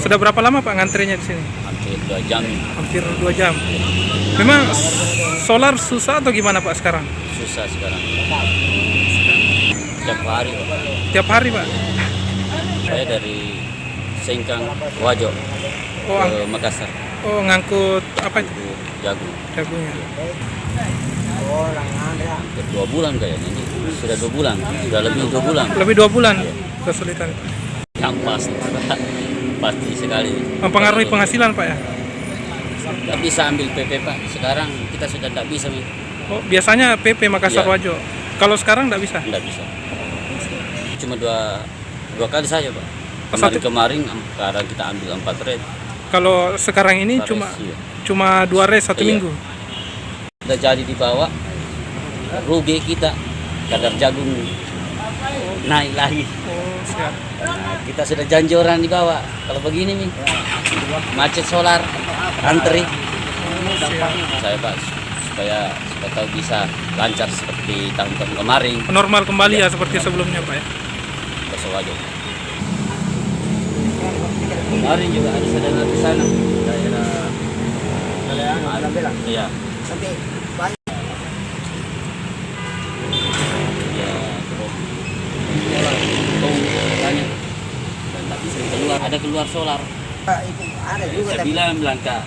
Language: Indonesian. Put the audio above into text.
Sudah berapa lama Pak ngantrinya di sini? Hampir 2 jam. Hampir 2 jam. Memang solar susah atau gimana Pak sekarang? Susah sekarang. Tiap hari Pak. Tiap hari Pak? Saya dari Sengkang, Wajo Oh, ke Makassar. oh ngangkut apa itu? Jagung. Jagungnya. Hampir 2 bulan kayaknya ini. Sudah 2 bulan. Sudah lebih 2 bulan. Lebih 2 bulan kesulitan. Yang pasti. Pasti sekali. Mempengaruhi penghasilan Pak ya? Tidak bisa ambil PP Pak. Sekarang kita sudah tidak bisa. Oh, biasanya PP Makassar Iya. Wajo. Kalau sekarang nggak bisa? Tidak bisa. Cuma dua kali saja Pak. Satu- Kemarin sekarang kita ambil 4 red. Kalau sekarang ini Empat cuma res, iya. cuma 2 race 1 Iya. minggu. Udah jadi dibawa, rugi kita, kadar jagung naik lagi. Oh, siap. Nah, kita sudah janji orang dibawa. Kalau begini nih, macet solar, antri. Siap. Saya Pak, supaya tahu bisa lancar seperti tahun-tahun kemarin. Normal kembali ya seperti sebelumnya Pak ya. Besok aja. Kemarin juga ada saudara di sana, daerah. Iya. Ya, terus banyak dan tak bisa keluar. Ada keluar solar. Itu ada juga Saya tapi bilang Blanka,